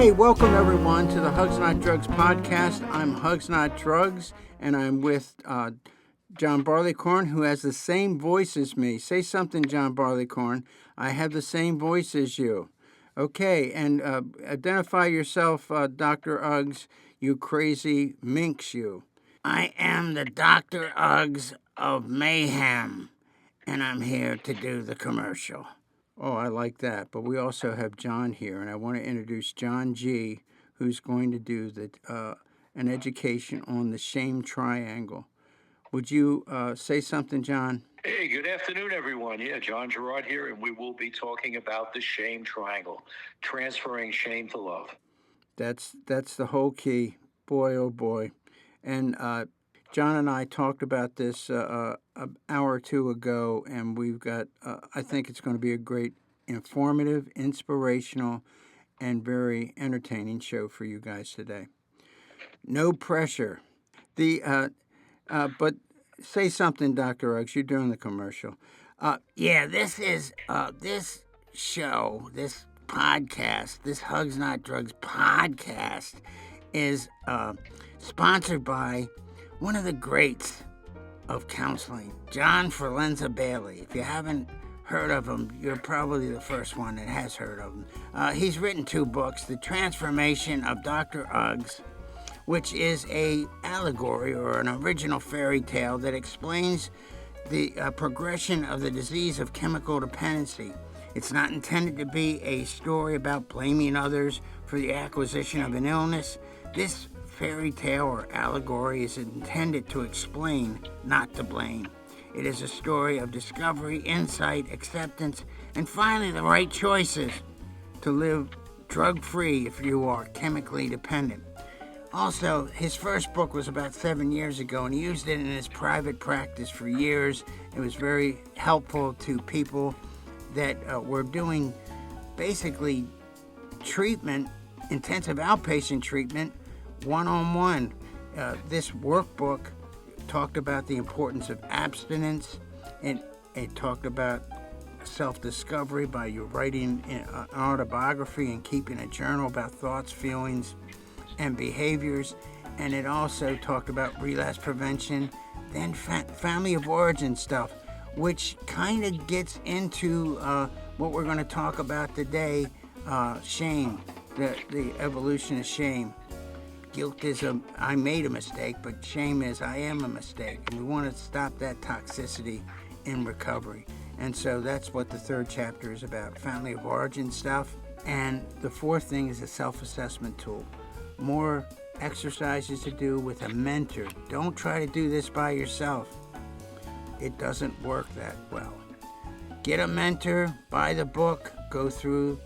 Hey, welcome everyone to the Hugs Not Drugs podcast. I'm Hugs Not Drugs, and I'm with John Barleycorn, who has the same voice as me. Say something, John Barleycorn. I have the same voice as you. Okay, and identify yourself, Dr. Uggs, you crazy minx, you. I am the Dr. Uggs of Mayhem, and I'm here to do the commercial. Oh, I like that. But we also have John here, and I want to introduce John G., who's going to do an education on the shame triangle. Would you say something, John? Hey, good afternoon, everyone. Yeah, John Gerard here, and we will be talking about the shame triangle, transferring shame to love. That's the whole key. Boy, oh boy. And John and I talked about this an hour or two ago, and we've got, I think it's going to be a great, informative, inspirational, and very entertaining show for you guys today. No pressure. But say something, Dr. Uggs. You're doing the commercial. This show, this podcast, this Hugs Not Drugs podcast is sponsored by one of the greats of counseling, John Forlenza-Bailey. If you haven't heard of him, you're probably the first one that has heard of him. He's written 2 books, The Transformation of Dr. Uggs, which is a allegory or an original fairy tale that explains the progression of the disease of chemical dependency. It's not intended to be a story about blaming others for the acquisition of an illness. This fairy tale or allegory is intended to explain, not to blame. It is a story of discovery, insight, acceptance, and finally the right choices to live drug-free if you are chemically dependent. Also, his first book was about 7 years ago, and he used it in his private practice for years. It was very helpful to people that were doing basically treatment, intensive outpatient treatment, one-on-one. This workbook talked about the importance of abstinence, and it talked about self-discovery by you writing an autobiography and keeping a journal about thoughts, feelings, and behaviors. And it also talked about relapse prevention, then family of origin stuff, which kind of gets into what we're going to talk about today, shame, the evolution of shame. Guilt is I made a mistake, but shame is I am a mistake. And we want to stop that toxicity in recovery. And so that's what the 3rd chapter is about, family of origin stuff. And the 4th thing is a self-assessment tool. More exercises to do with a mentor. Don't try to do this by yourself. It doesn't work that well. Get a mentor, buy the book, go through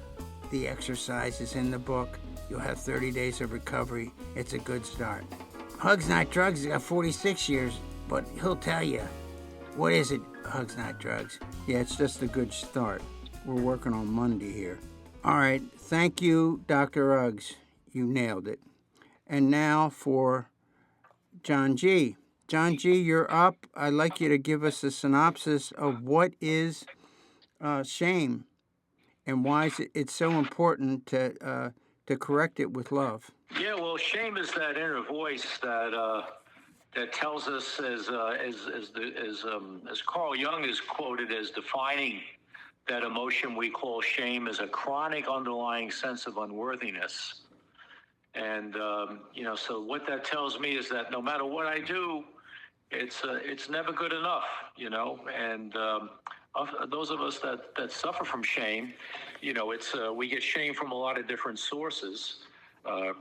the exercises in the book. You'll have 30 days of recovery. It's a good start. Hugs Not Drugs has got 46 years, but he'll tell you, what is it, Hugs Not Drugs? Yeah, it's just a good start. We're working on Monday here. All right, thank you, Dr. Uggs. You nailed it. And now for John G. John G., you're up. I'd like you to give us a synopsis of what is shame and why is it so important to correct it with love. Yeah, well, shame is that inner voice that tells us, as Carl Jung is quoted as defining that emotion we call shame as a chronic underlying sense of unworthiness. And so what that tells me is that no matter what I do, it's never good enough, And those of us that suffer from shame, we get shame from a lot of different sources,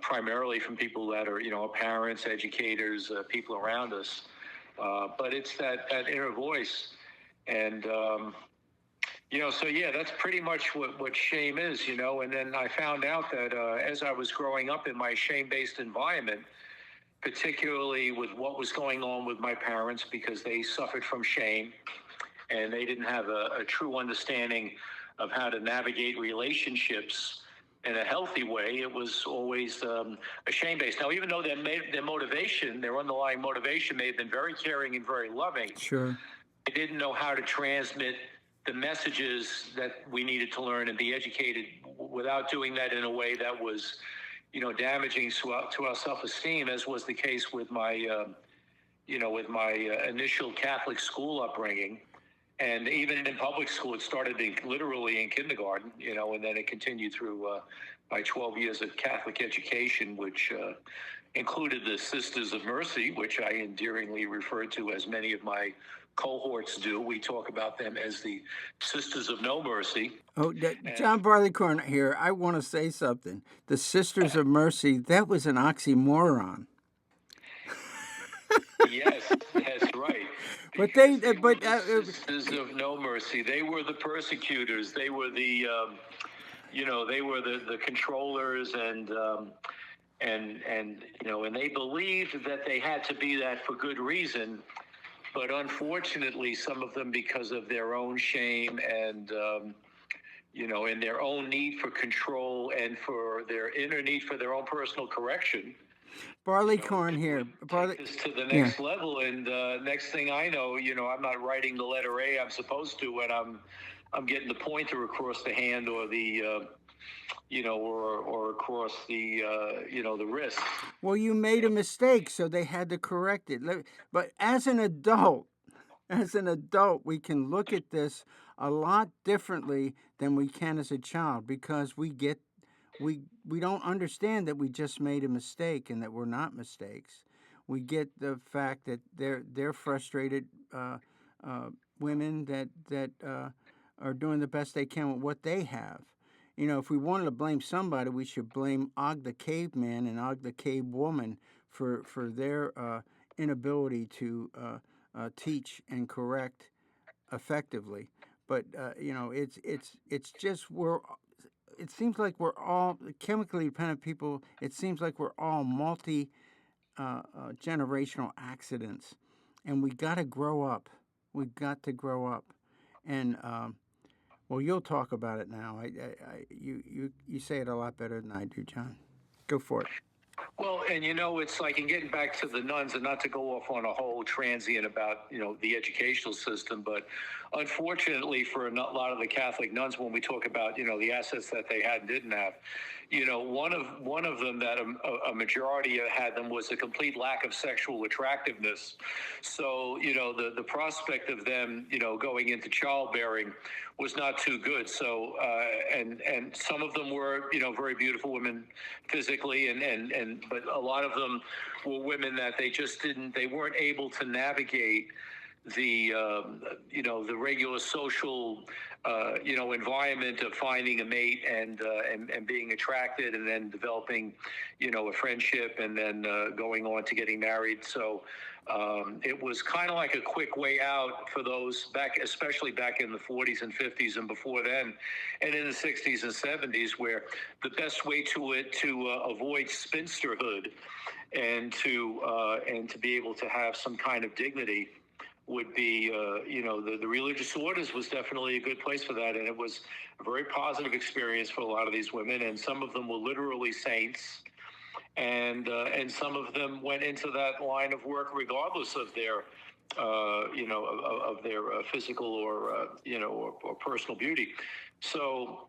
primarily from people that are, our parents, educators, people around us. But it's that inner voice. And, that's pretty much what shame is, And then I found out that as I was growing up in my shame-based environment, particularly with what was going on with my parents, because they suffered from shame and they didn't have a true understanding of how to navigate relationships in a healthy way. It was always a shame-based. Now, even though their underlying motivation may have been very caring and very loving, sure, they didn't know how to transmit the messages that we needed to learn and be educated without doing that in a way that was damaging to our self-esteem, as was the case with my, with my initial Catholic school upbringing. And even in public school, it started literally in kindergarten, and then it continued through my 12 years of Catholic education, which included the Sisters of Mercy, which I endearingly refer to, as many of my cohorts do. We talk about them as the Sisters of No Mercy. Oh, John Barleycorn here. I want to say something. The Sisters of Mercy, that was an oxymoron. Yes, that's right. But Sisters of No Mercy. They were the persecutors. They were the, they were the controllers, and they believed that they had to be that for good reason. But unfortunately, some of them, because of their own shame and, and their own need for control and for their inner need for their own personal correction. Barleycorn here. Take this to the next level, and next thing I know, I'm not writing the letter A I'm supposed to, and I'm getting the pointer across the hand, or the or across the the wrist. Well, you made a mistake, so they had to correct it. But as an adult, we can look at this a lot differently than we can as a child, because we don't understand that we just made a mistake and that we're not mistakes. We get the fact that they're frustrated women that are doing the best they can with what they have. If we wanted to blame somebody, we should blame Og the caveman and Og the cave woman for their inability to teach and correct effectively. But it's just it seems like we're all chemically dependent people. It seems like we're all multi generational accidents, and we got to grow up. We've got to grow up, and well, you'll talk about it now. You say it a lot better than I do, John. Go for it. Well, and it's like, in getting back to the nuns, and not to go off on a whole transient about, the educational system, but unfortunately for a lot of the Catholic nuns, when we talk about, the assets that they had and didn't have, one of them that a majority had them was a complete lack of sexual attractiveness. So, the prospect of them, going into childbearing was not too good. So, and some of them were, very beautiful women physically, but a lot of them were women that they weren't able to navigate the the regular social environment of finding a mate and being attracted, and then developing a friendship, and then going on to getting married. So it was kind of like a quick way out for those especially back in the 40s and 50s and before then, and in the 60s and 70s, where the best way to avoid spinsterhood and to be able to have some kind of dignity would be, the religious orders was definitely a good place for that. And it was a very positive experience for a lot of these women. And some of them were literally saints. And some of them went into that line of work regardless of their, of their physical or personal beauty. So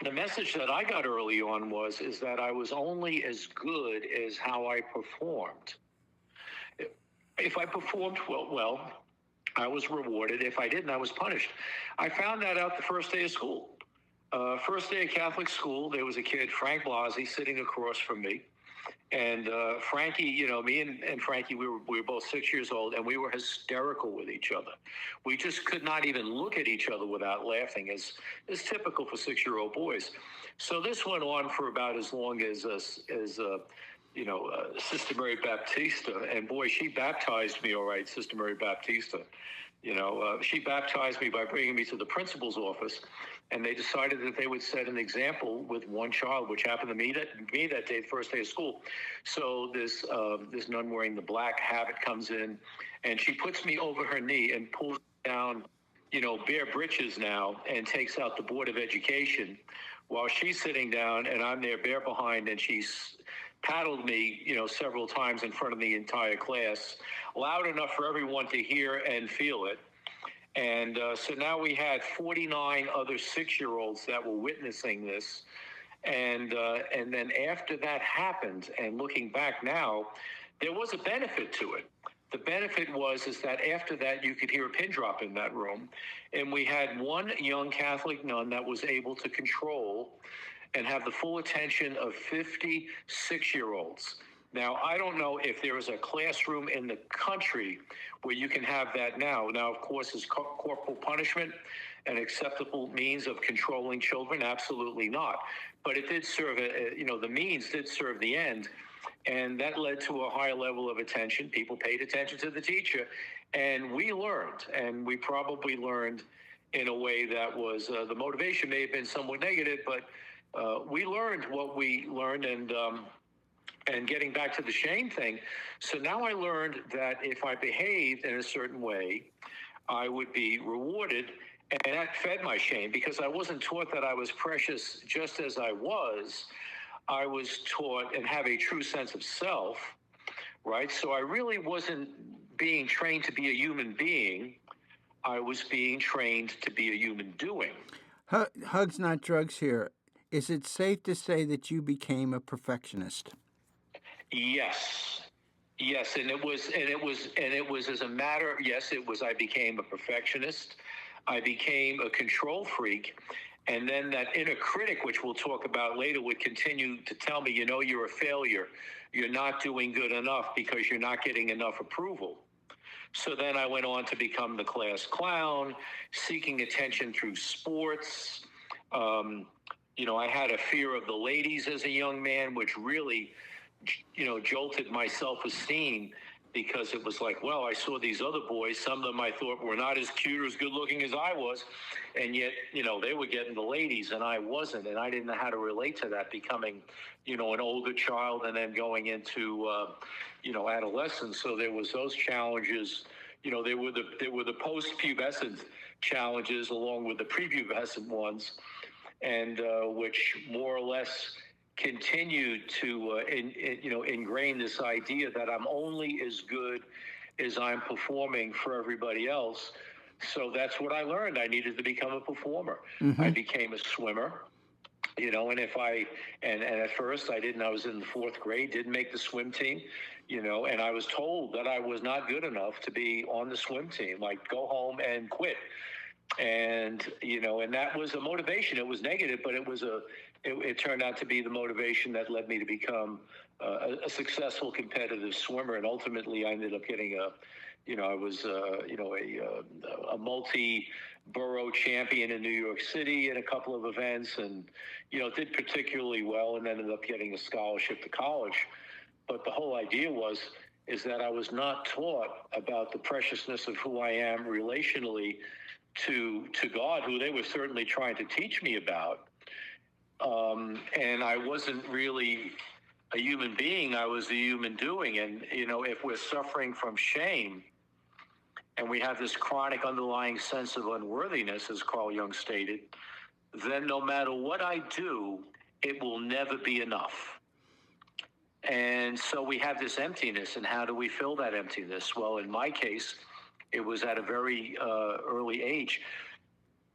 the message that I got early on is that I was only as good as how I performed. If I performed well, I was rewarded. If I didn't, I was punished. I found that out the first day of school. First day of Catholic school, there was a kid, Frank Blasi, sitting across from me. And Frankie, me and Frankie, we were both 6 years old, and we were hysterical with each other. We just could not even look at each other without laughing, as is typical for 6-year-old boys. So this went on for about as long as Sister Mary Baptista, and boy, she baptized me all right, Sister Mary Baptista. She baptized me by bringing me to the principal's office, and they decided that they would set an example with one child, which happened to me that day, the first day of school. So this nun wearing the black habit comes in, and she puts me over her knee and pulls down, bare breeches now, and takes out the Board of Education while she's sitting down, and I'm there bare behind, and she's paddled me, several times in front of the entire class, loud enough for everyone to hear and feel it. And so now we had 49 other 6-year-olds that were witnessing this. And then after that happened, and looking back now, there was a benefit to it. The benefit was is that after that you could hear a pin drop in that room, and we had one young Catholic nun that was able to control and have the full attention of 56-year-olds. Now, I don't know if there is a classroom in the country where you can have that now. Now, of course, is corporal punishment an acceptable means of controlling children? Absolutely not. But it did serve, the means did serve the end. And that led to a higher level of attention. People paid attention to the teacher. And we learned, and we probably learned in a way that was, the motivation may have been somewhat negative, but we learned what we learned. And getting back to the shame thing, so now I learned that if I behaved in a certain way, I would be rewarded, and that fed my shame because I wasn't taught that I was precious just as I was. I was taught and have a true sense of self, right? So I really wasn't being trained to be a human being. I was being trained to be a human doing. Hugs Not Drugs here. Is it safe to say that you became a perfectionist? Yes. Yes, and it was as a matter, yes, it was, I became a perfectionist. I became a control freak. And then that inner critic, which we'll talk about later, would continue to tell me, you're a failure. You're not doing good enough because you're not getting enough approval. So then I went on to become the class clown, seeking attention through sports. I had a fear of the ladies as a young man, which really, jolted my self-esteem because it was like, well, I saw these other boys. Some of them I thought were not as cute or as good looking as I was. And yet, they were getting the ladies and I wasn't. And I didn't know how to relate to that, becoming, an older child and then going into, adolescence. So there was those challenges. There were the post-pubescent challenges along with the prepubescent ones, and which more or less continued to ingrain this idea that I'm only as good as I'm performing for everybody else. So that's what I learned. I needed to become a performer. Mm-hmm. I became a swimmer, and at first I was in the fourth grade, didn't make the swim team, and I was told that I was not good enough to be on the swim team, like go home and quit. And, and that was a motivation. It was negative, but it turned out to be the motivation that led me to become a successful competitive swimmer. And ultimately I ended up getting I was, a multi-borough champion in New York City in a couple of events, and, did particularly well, and ended up getting a scholarship to college. But the whole idea is that I was not taught about the preciousness of who I am relationally to God, who they were certainly trying to teach me about. And I wasn't really a human being. I was a human doing. And, if we're suffering from shame and we have this chronic underlying sense of unworthiness, as Carl Jung stated, then no matter what I do, it will never be enough. And so we have this emptiness. And how do we fill that emptiness? Well, in my case, it was at a very early age,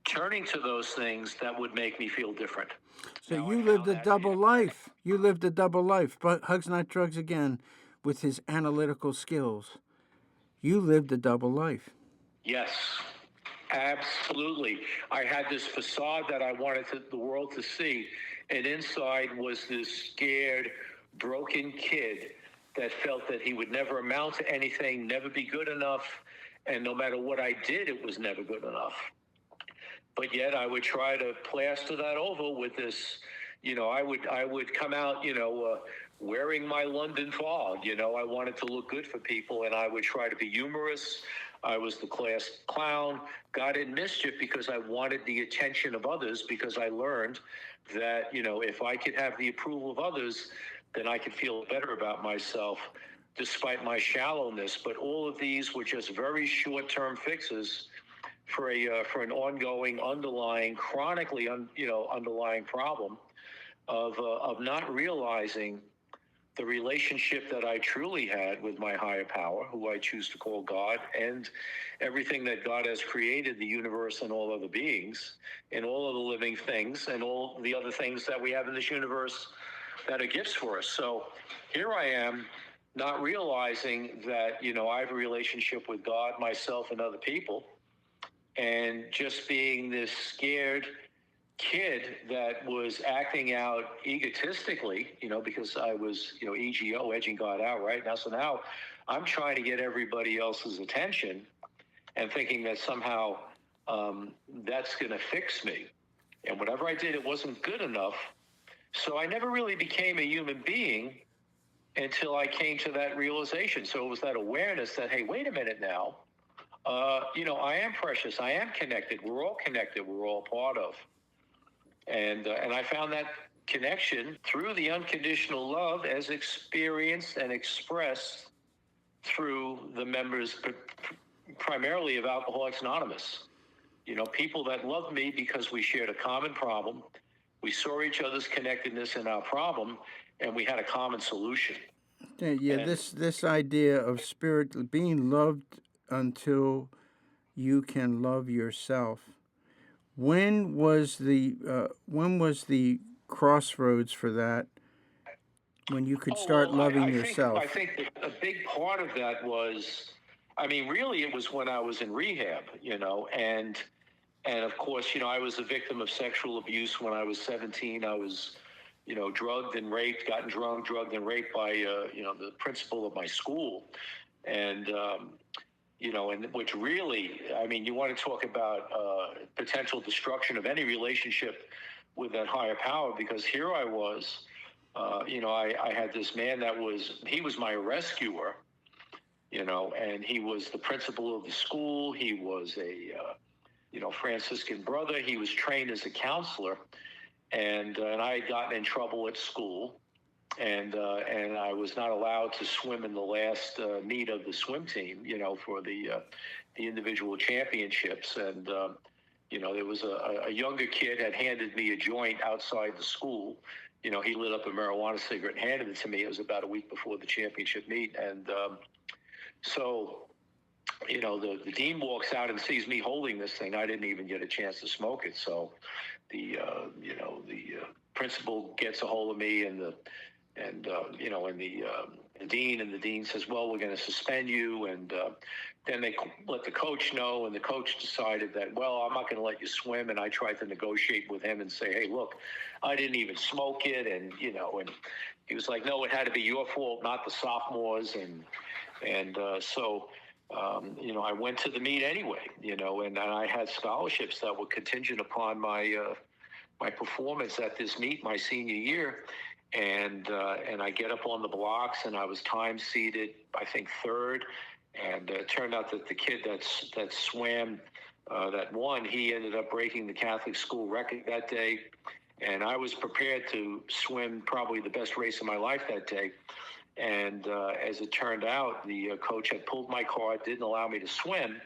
turning to those things that would make me feel different. So you lived a double life. You lived a double life. But Hugs Not Drugs again, with his analytical skills. You lived a double life. Yes, absolutely. I had this facade that I wanted the world to see. And inside was this scared, broken kid that felt that he would never amount to anything, never be good enough. And no matter what I did, it was never good enough. But yet I would try to plaster that over with this, I would come out, wearing my London fog. I wanted to look good for people, and I would try to be humorous. I was the class clown, got in mischief because I wanted the attention of others, because I learned that, if I could have the approval of others, then I could feel better about myself, despite my shallowness. But all of these were just very short-term fixes for an ongoing, underlying, chronically, underlying problem of not realizing the relationship that I truly had with my higher power, who I choose to call God, and everything that God has created, the universe and all other beings, and all of the living things, and all the other things that we have in this universe that are gifts for us. So here I am, not realizing that, I have a relationship with God, myself, and other people, and just being this scared kid that was acting out egotistically, because I was, EGO, edging God out, right? Now I'm trying to get everybody else's attention and thinking that somehow that's going to fix me. And whatever I did, it wasn't good enough. So I never really became a human being until I came to that realization. So it was that awareness that, hey, wait a minute now. I am precious. I am connected. We're all connected. We're all part of. And I found that connection through the unconditional love as experienced and expressed through the members, primarily of Alcoholics Anonymous. People that loved me because we shared a common problem. We saw each other's connectedness in our problem, and we had a common solution. Yeah, this idea of spirit being loved until you can love yourself. When was the crossroads for that? When you could start loving yourself? I think that a big part of that was, really, it was when I was in rehab, and of course, I was a victim of sexual abuse when I was 17. I was, drugged and raped, gotten drunk, drugged and raped by, the principal of my school. And, and which really, you want to talk about potential destruction of any relationship with that higher power, because here I was, I had this man he was my rescuer, and he was the principal of the school. He was a, Franciscan brother. He was trained as a counselor, and I had gotten in trouble at school, and I was not allowed to swim in the last meet of the swim team, for the individual championships. And there was a younger kid had handed me a joint outside the school. He lit up a marijuana cigarette and handed it to me. It was about a week before the championship meet, and so. The dean walks out and sees me holding this thing. I didn't even get a chance to smoke it. So the principal gets a hold of me, and the dean, and the dean says, well, we're going to suspend you. And then they let the coach know, and the coach decided that, well, I'm not going to let you swim. And I tried to negotiate with him and say, hey, look, I didn't even smoke it. And, and he was like, no, it had to be your fault, not the sophomores. And so I went to the meet anyway, and I had scholarships that were contingent upon my performance at this meet my senior year. And I get up on the blocks, and I was time seeded, I think, third. And it turned out that the kid that swam, that won, he ended up breaking the Catholic school record that day. And I was prepared to swim probably the best race of my life that day. And as it turned out, the coach had pulled my card, didn't allow me to swim.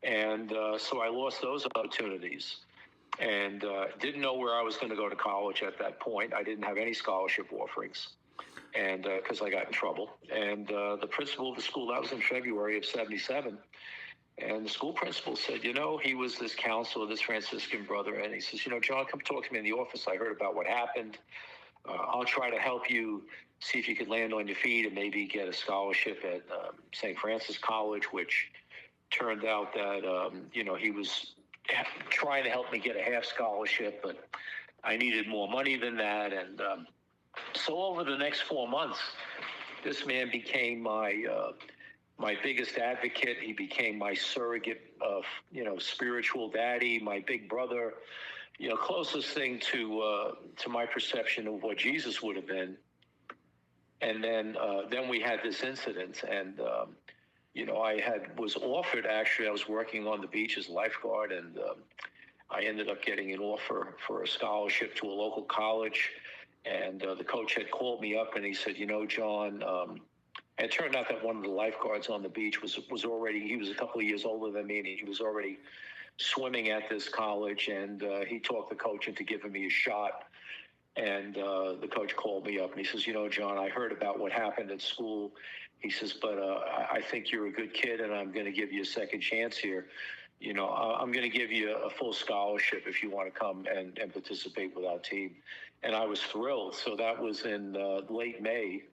And so I lost those opportunities, and didn't know where I was going to go to college at that point. I didn't have any scholarship offerings, and because I got in trouble. And the principal of the school, that was in February of '77, and the school principal said, he was this counselor, this Franciscan brother, and he says, John, come talk to me in the office. I heard about what happened. I'll try to help you see if you could land on your feet and maybe get a scholarship at St. Francis College, which turned out that, he was trying to help me get a half scholarship, but I needed more money than that. And so over the next 4 months, this man became my biggest advocate. He became my surrogate of, spiritual daddy, my big brother, closest thing to my perception of what Jesus would have been. And then we had this incident, and I was offered, actually, I was working on the beach as a lifeguard, and I ended up getting an offer for a scholarship to a local college. And the coach had called me up, and he said, John, it turned out that one of the lifeguards on the beach was already, he was a couple of years older than me, and he was already swimming at this college, and he talked the coach into giving me a shot And the coach called me up and he says, John, I heard about what happened at school. He says, but I think you're a good kid and I'm going to give you a second chance here. I'm going to give you a full scholarship if you want to come and participate with our team. And I was thrilled. So that was in late May.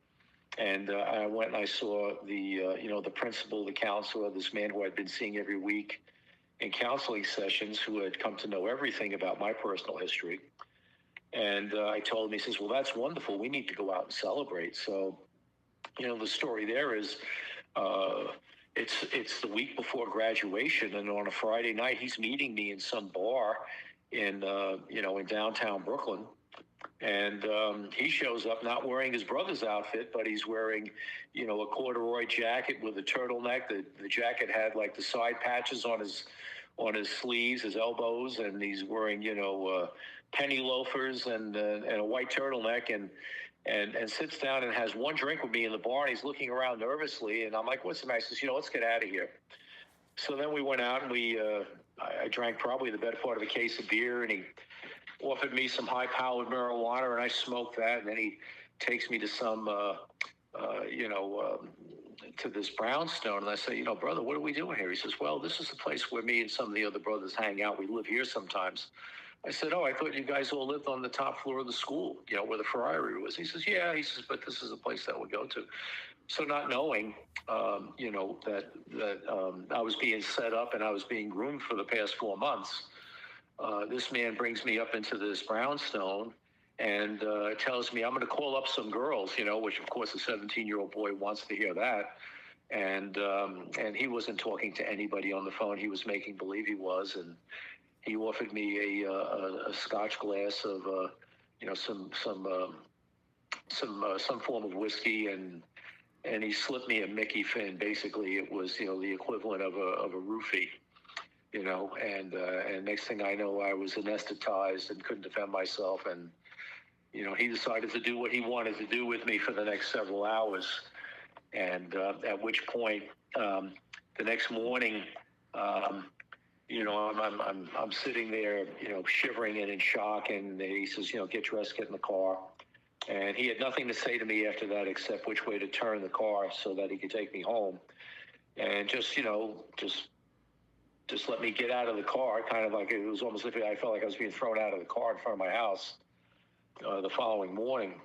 And I went and I saw the principal, the counselor, this man who I'd been seeing every week in counseling sessions, who had come to know everything about my personal history. And I told him, he says, well, that's wonderful. We need to go out and celebrate. So, the story there is it's the week before graduation. And on a Friday night, he's meeting me in some bar in downtown Brooklyn. And he shows up not wearing his brother's outfit, but he's wearing, a corduroy jacket with a turtleneck. The jacket had like the side patches on his sleeves, his elbows, and he's wearing, penny loafers and a white turtleneck, and sits down and has one drink with me in the bar, and he's looking around nervously, and I'm like, what's the matter? He says, let's get out of here. So then we went out and I drank probably the better part of a case of beer, and he offered me some high-powered marijuana, and I smoked that, and then he takes me to some, to this brownstone, and I say, brother, what are we doing here? He says, well, this is the place where me and some of the other brothers hang out. We live here sometimes. I said, oh, I thought you guys all lived on the top floor of the school, where the Ferrari was. He says, yeah. He says, but this is a place that we go to. So not knowing, that I was being set up and I was being groomed for the past 4 months, this man brings me up into this brownstone and tells me I'm going to call up some girls, which of course a 17-year-old boy wants to hear that. And he wasn't talking to anybody on the phone. He was making believe he was, and he offered me a Scotch glass of some form of whiskey, and he slipped me a Mickey Finn. Basically, it was the equivalent of a roofie. And next thing I know, I was anesthetized and couldn't defend myself. And, he decided to do what he wanted to do with me for the next several hours. And at which point, the next morning, I'm sitting there, shivering and in shock. And he says, get dressed, get in the car. And he had nothing to say to me after that except which way to turn the car so that he could take me home. And just let me get out of the car, kind of like it was almost like I felt like I was being thrown out of the car in front of my house the following morning.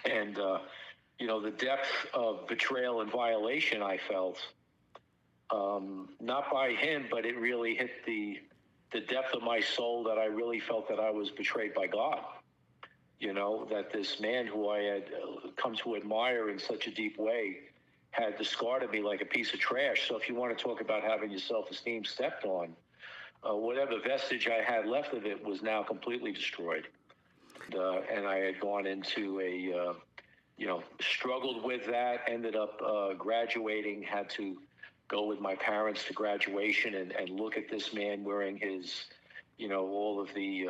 And, the depth of betrayal and violation I felt, not by him, but it really hit the depth of my soul that I really felt that I was betrayed by God. That this man who I had come to admire in such a deep way had discarded me like a piece of trash. So if you want to talk about having your self-esteem stepped on, whatever vestige I had left of it was now completely destroyed. And I had gone into struggled with that, ended up graduating, had to go with my parents to graduation and look at this man wearing his, all of the,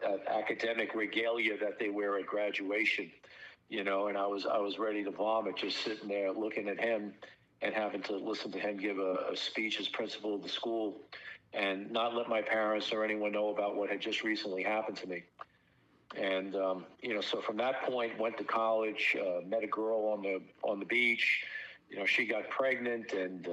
that academic regalia that they wear at graduation. And I was ready to vomit just sitting there looking at him and having to listen to him give a speech as principal of the school and not let my parents or anyone know about what had just recently happened to me. And, so from that point, went to college, met a girl on the beach. She got pregnant and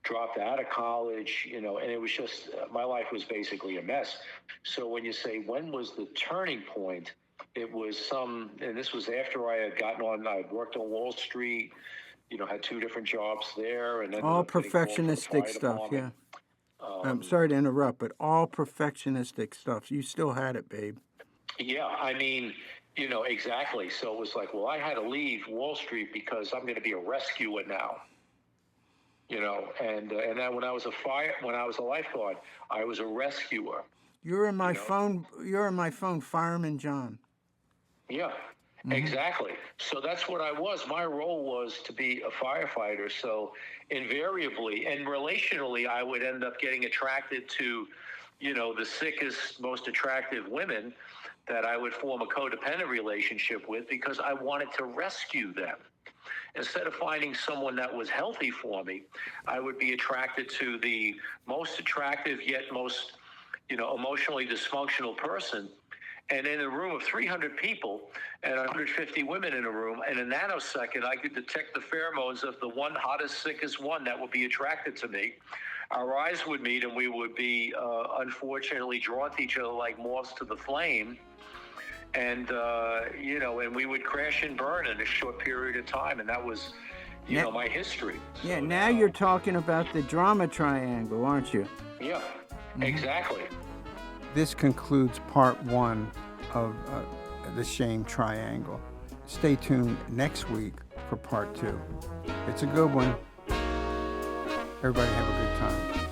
dropped out of college, and it was just, my life was basically a mess. So when you say, when was the turning point? It was and this was after I had I'd worked on Wall Street, had 2 different jobs there. And then all perfectionistic stuff, yeah. I'm sorry to interrupt, but all perfectionistic stuff. You still had it, babe. Yeah, I mean, exactly. So it was like, well, I had to leave Wall Street because I'm going to be a rescuer now. And then when I was a lifeguard, I was a rescuer. You're in my phone, Fireman John. Yeah, exactly. So that's what I was. My role was to be a firefighter. So invariably and relationally, I would end up getting attracted to, the sickest, most attractive women that I would form a codependent relationship with because I wanted to rescue them. Instead of finding someone that was healthy for me, I would be attracted to the most attractive yet most, emotionally dysfunctional person And in a room of 300 people and 150 women in a room, in a nanosecond, I could detect the pheromones of the one hottest, sickest one that would be attracted to me. Our eyes would meet, and we would be, unfortunately, drawn to each other like moths to the flame. And, and we would crash and burn in a short period of time. And that was, my history. Yeah, so now you're talking about the drama triangle, aren't you? Yeah, exactly. This concludes part 1 of the shame triangle. Stay tuned next week for part 2. It's a good one. Everybody have a good time.